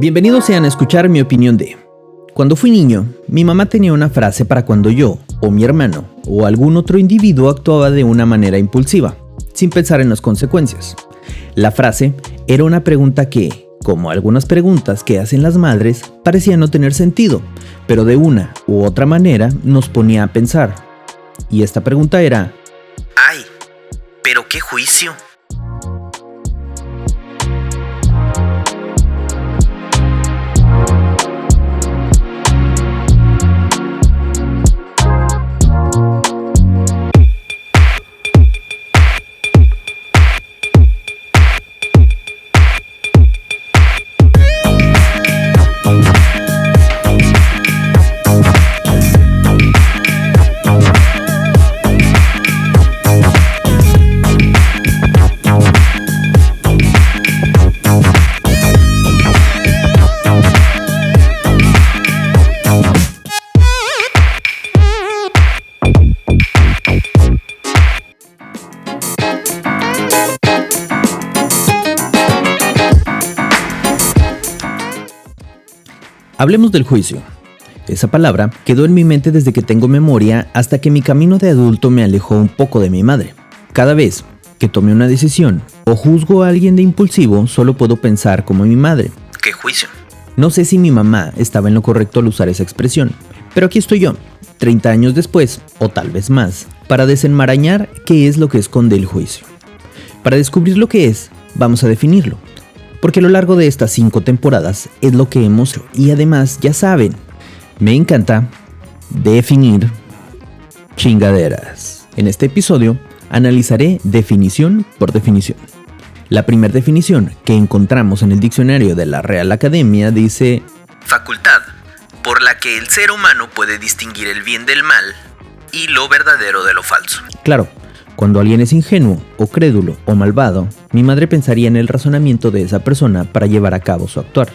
Bienvenidos sean a escuchar mi opinión de... Cuando fui niño, mi mamá tenía una frase para cuando yo, o mi hermano, o algún otro individuo actuaba de una manera impulsiva, sin pensar en las consecuencias. La frase era una pregunta que, como algunas preguntas que hacen las madres, parecía no tener sentido, pero de una u otra manera nos ponía a pensar. Y esta pregunta era: ¡ay! ¿Pero qué juicio? Hablemos del juicio. Esa palabra quedó en mi mente desde que tengo memoria hasta que mi camino de adulto me alejó un poco de mi madre. Cada vez que tome una decisión o juzgo a alguien de impulsivo, solo puedo pensar como mi madre. ¿Qué juicio? No sé si mi mamá estaba en lo correcto al usar esa expresión, pero aquí estoy yo, 30 años después, o tal vez más, para desenmarañar qué es lo que esconde el juicio. Para descubrir lo que es, vamos a definirlo. Porque a lo largo de estas 5 temporadas es lo que hemos hecho. Y además, ya saben, me encanta definir chingaderas. En este episodio analizaré definición por definición. La primera definición que encontramos en el diccionario de la Real Academia dice: facultad por la que el ser humano puede distinguir el bien del mal y lo verdadero de lo falso. Claro. Cuando alguien es ingenuo, o crédulo, o malvado, mi madre pensaría en el razonamiento de esa persona para llevar a cabo su actuar.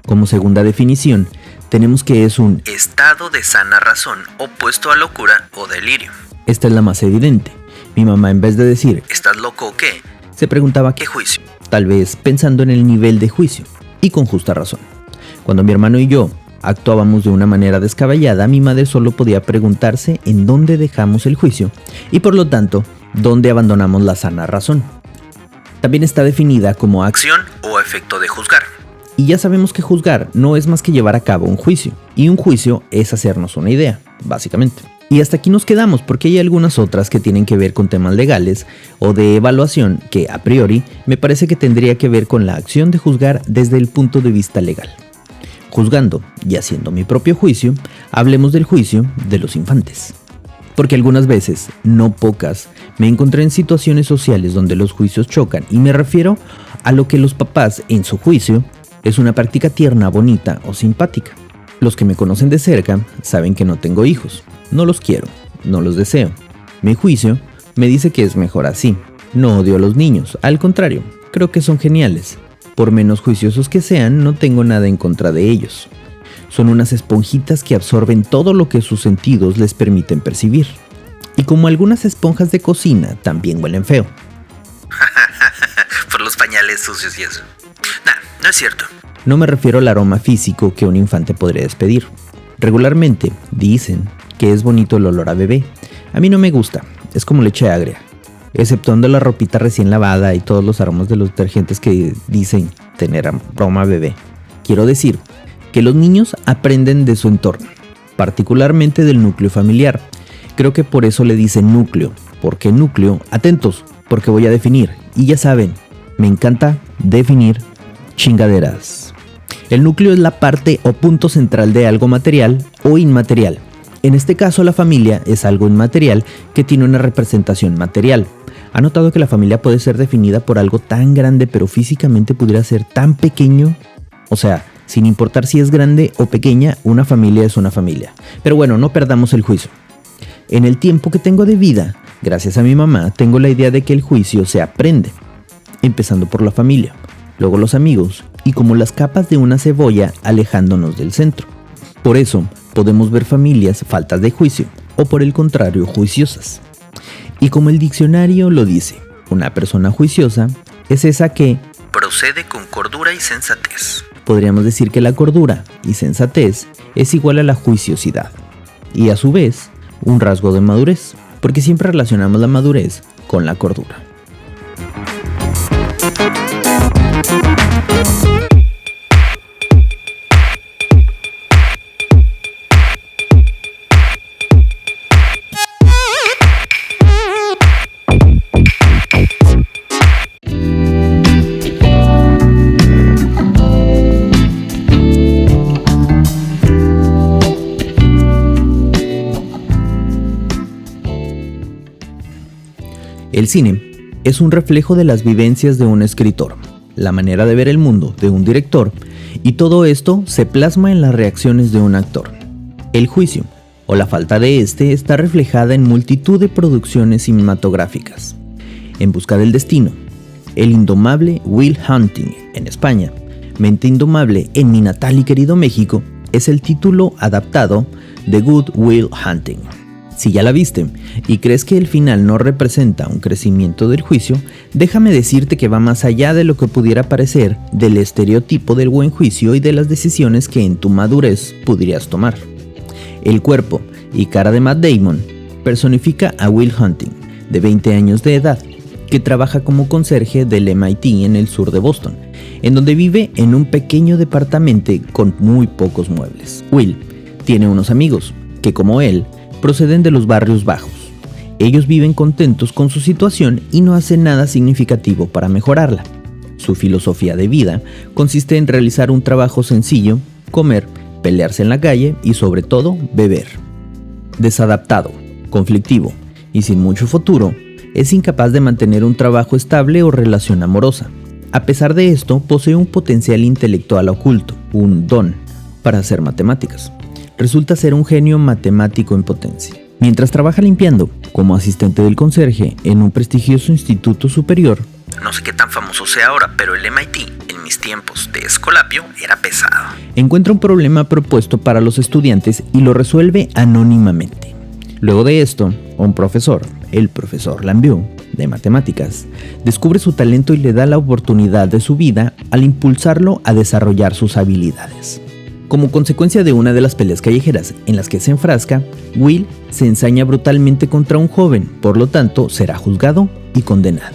Como segunda definición, tenemos que es un estado de sana razón opuesto a locura o delirio. Esta es la más evidente. Mi mamá, en vez de decir ¿estás loco o qué?, se preguntaba ¿qué juicio? Tal vez pensando en el nivel de juicio, y con justa razón. Cuando mi hermano y yo actuábamos de una manera descabellada, mi madre solo podía preguntarse en dónde dejamos el juicio y por lo tanto, dónde abandonamos la sana razón. También está definida como acción o efecto de juzgar. Y ya sabemos que juzgar no es más que llevar a cabo un juicio, y un juicio es hacernos una idea, básicamente. Y hasta aquí nos quedamos porque hay algunas otras que tienen que ver con temas legales o de evaluación que a priori me parece que tendría que ver con la acción de juzgar desde el punto de vista legal. Juzgando y haciendo mi propio juicio, hablemos del juicio de los infantes. Porque algunas veces, no pocas, me encontré en situaciones sociales donde los juicios chocan, y me refiero a lo que los papás, en su juicio, es una práctica tierna, bonita o simpática. Los que me conocen de cerca saben que no tengo hijos, no los quiero, no los deseo. Mi juicio me dice que es mejor así. No odio a los niños, al contrario, creo que son geniales. Por menos juiciosos que sean, no tengo nada en contra de ellos. Son unas esponjitas que absorben todo lo que sus sentidos les permiten percibir. Y como algunas esponjas de cocina, también huelen feo. Por los pañales sucios y eso. No es cierto. No me refiero al aroma físico que un infante podría despedir. Regularmente dicen que es bonito el olor a bebé. A mí no me gusta, es como leche agria. Exceptuando la ropita recién lavada y todos los aromas de los detergentes que dicen tener aroma a bebé. Quiero decir que los niños aprenden de su entorno, particularmente del núcleo familiar. Creo que por eso le dicen núcleo. ¿Por qué núcleo? Atentos, porque voy a definir. Y ya saben, me encanta definir chingaderas. El núcleo es la parte o punto central de algo material o inmaterial. En este caso, la familia es algo inmaterial que tiene una representación material. ¿Ha notado que la familia puede ser definida por algo tan grande, pero físicamente pudiera ser tan pequeño? O sea, sin importar si es grande o pequeña, una familia es una familia. Pero bueno, no perdamos el juicio. En el tiempo que tengo de vida, gracias a mi mamá, tengo la idea de que el juicio se aprende. Empezando por la familia, luego los amigos y como las capas de una cebolla alejándonos del centro. Por eso, podemos ver familias faltas de juicio o por el contrario, juiciosas. Y como el diccionario lo dice, una persona juiciosa es esa que procede con cordura y sensatez. podríamos decir que la cordura y sensatez es igual a la juiciosidad, y a su vez, un rasgo de madurez, porque siempre relacionamos la madurez con la cordura. El cine es un reflejo de las vivencias de un escritor, la manera de ver el mundo de un director, y todo esto se plasma en las reacciones de un actor. El juicio, o la falta de este, está reflejada en multitud de producciones cinematográficas. En busca del destino, El indomable Will Hunting en España, Mente indomable en mi natal y querido México, es el título adaptado de Good Will Hunting. Si ya la viste y crees que el final no representa un crecimiento del juicio, déjame decirte que va más allá de lo que pudiera parecer del estereotipo del buen juicio y de las decisiones que en tu madurez podrías tomar. El cuerpo y cara de Matt Damon personifica a Will Hunting, de 20 años de edad, que trabaja como conserje del MIT en el sur de Boston, en donde vive en un pequeño departamento con muy pocos muebles. Will tiene unos amigos que, como él, proceden de los barrios bajos. Ellos viven contentos con su situación y no hacen nada significativo para mejorarla. Su filosofía de vida consiste en realizar un trabajo sencillo, comer, pelearse en la calle y sobre todo beber. Desadaptado, conflictivo y sin mucho futuro, es incapaz de mantener un trabajo estable o relación amorosa. A pesar de esto, posee un potencial intelectual oculto, un don, para hacer matemáticas. Resulta ser un genio matemático en potencia. Mientras trabaja limpiando como asistente del conserje en un prestigioso instituto superior, no sé qué tan famoso sea ahora, pero el MIT en mis tiempos de escolapio era pesado. Encuentra un problema propuesto para los estudiantes y lo resuelve anónimamente. Luego de esto, un profesor, el profesor Lambiu, de matemáticas, descubre su talento y le da la oportunidad de su vida al impulsarlo a desarrollar sus habilidades. Como consecuencia de una de las peleas callejeras en las que se enfrasca, Will se ensaña brutalmente contra un joven, por lo tanto será juzgado y condenado.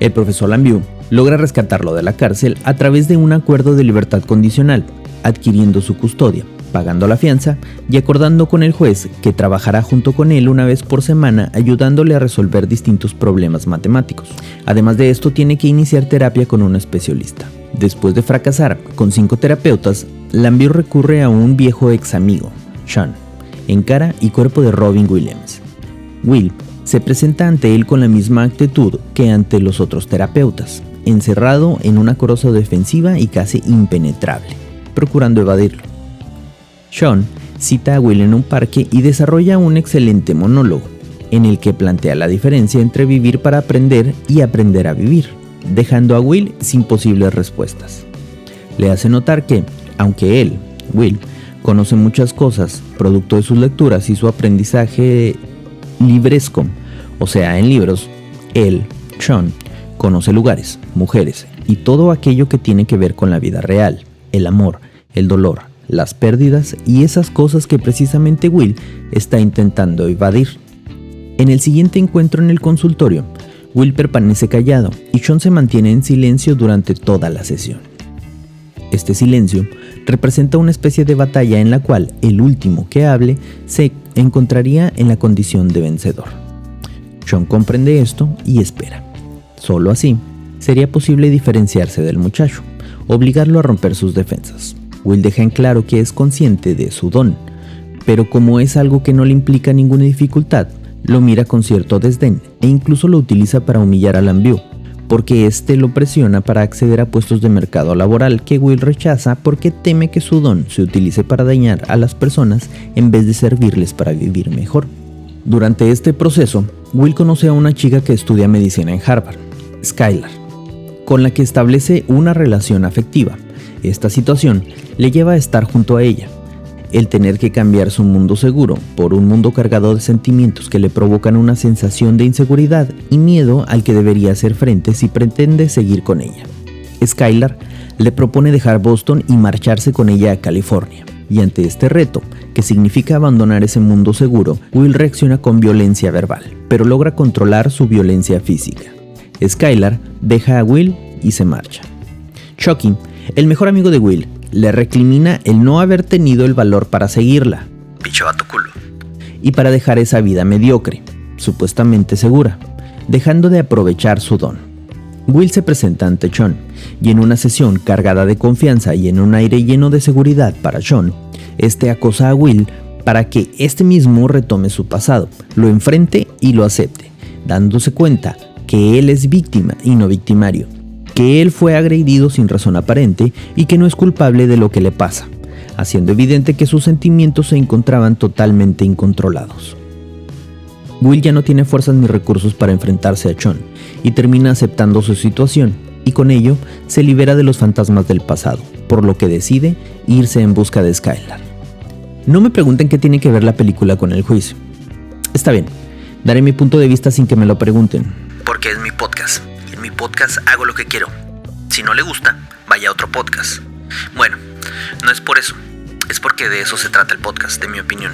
El profesor Lambiu logra rescatarlo de la cárcel a través de un acuerdo de libertad condicional, adquiriendo su custodia, pagando la fianza y acordando con el juez que trabajará junto con él una vez por semana ayudándole a resolver distintos problemas matemáticos. Además de esto, tiene que iniciar terapia con un especialista. Después de fracasar con 5 terapeutas, Lambiu recurre a un viejo ex amigo, Sean, en cara y cuerpo de Robin Williams. Will se presenta ante él con la misma actitud que ante los otros terapeutas, encerrado en una coraza defensiva y casi impenetrable, procurando evadirlo. Sean cita a Will en un parque y desarrolla un excelente monólogo, en el que plantea la diferencia entre vivir para aprender y aprender a vivir, dejando a Will sin posibles respuestas. Le hace notar que, aunque él, Will, conoce muchas cosas, producto de sus lecturas y su aprendizaje libresco, o sea, en libros, él, Sean, conoce lugares, mujeres y todo aquello que tiene que ver con la vida real, el amor, el dolor, las pérdidas y esas cosas que precisamente Will está intentando evadir. En el siguiente encuentro en el consultorio, Will permanece callado y Sean se mantiene en silencio durante toda la sesión. Este silencio representa una especie de batalla en la cual el último que hable se encontraría en la condición de vencedor. Sean comprende esto y espera. Solo así sería posible diferenciarse del muchacho, obligarlo a romper sus defensas. Will deja en claro que es consciente de su don, pero como es algo que no le implica ninguna dificultad, lo mira con cierto desdén e incluso lo utiliza para humillar a Lambiu, porque éste lo presiona para acceder a puestos de mercado laboral que Will rechaza porque teme que su don se utilice para dañar a las personas en vez de servirles para vivir mejor. Durante este proceso, Will conoce a una chica que estudia medicina en Harvard, Skylar, con la que establece una relación afectiva. Esta situación le lleva a estar junto a ella. El tener que cambiar su mundo seguro por un mundo cargado de sentimientos que le provocan una sensación de inseguridad y miedo al que debería hacer frente si pretende seguir con ella. Skylar Le propone dejar Boston y marcharse con ella a California. Y ante este reto, que significa abandonar ese mundo seguro, Will reacciona con violencia verbal, pero logra controlar su violencia física. Skylar deja a Will y se marcha. Chucky, el mejor amigo de Will, le recrimina el no haber tenido el valor para seguirla. Bicho vato culo. Y para dejar esa vida mediocre, supuestamente segura, dejando de aprovechar su don. Will se presenta ante Sean, y en una sesión cargada de confianza y en un aire lleno de seguridad para Sean, este acosa a Will para que este mismo retome su pasado, lo enfrente y lo acepte, dándose cuenta que él es víctima y no victimario, que él fue agredido sin razón aparente y que no es culpable de lo que le pasa, haciendo evidente que sus sentimientos se encontraban totalmente incontrolados. Will ya no tiene fuerzas ni recursos para enfrentarse a Sean y termina aceptando su situación, y con ello se libera de los fantasmas del pasado, por lo que decide irse en busca de Skylar. No me pregunten qué tiene que ver la película con el juicio. Está bien, daré mi punto de vista sin que me lo pregunten. Porque es mi podcast, y en mi podcast hago lo que quiero. Si no le gusta, vaya a otro podcast. Bueno, no es por eso, es porque de eso se trata el podcast, de mi opinión.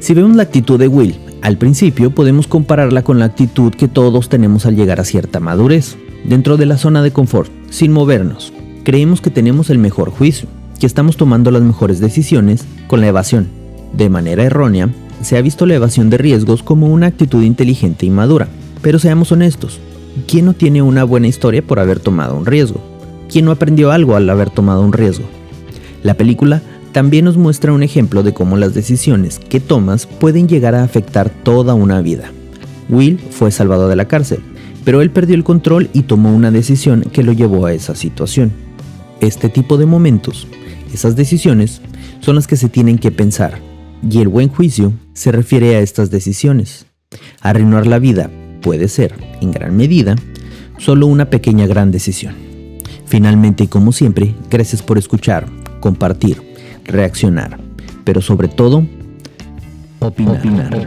Si vemos la actitud de Will, al principio podemos compararla con la actitud que todos tenemos al llegar a cierta madurez. Dentro de la zona de confort, sin movernos, creemos que tenemos el mejor juicio, que estamos tomando las mejores decisiones con la evasión. De manera errónea, se ha visto la evasión de riesgos como una actitud inteligente y madura. Pero seamos honestos, ¿quién no tiene una buena historia por haber tomado un riesgo? ¿Quién no aprendió algo al haber tomado un riesgo? La película también nos muestra un ejemplo de cómo las decisiones que tomas pueden llegar a afectar toda una vida. Will fue salvado de la cárcel, pero él perdió el control y tomó una decisión que lo llevó a esa situación. Este tipo de momentos, esas decisiones, son las que se tienen que pensar, y el buen juicio se refiere a estas decisiones. Arruinar la vida puede ser, en gran medida, solo una pequeña gran decisión. Finalmente y como siempre, gracias por escuchar, compartir, reaccionar, pero sobre todo, opinar.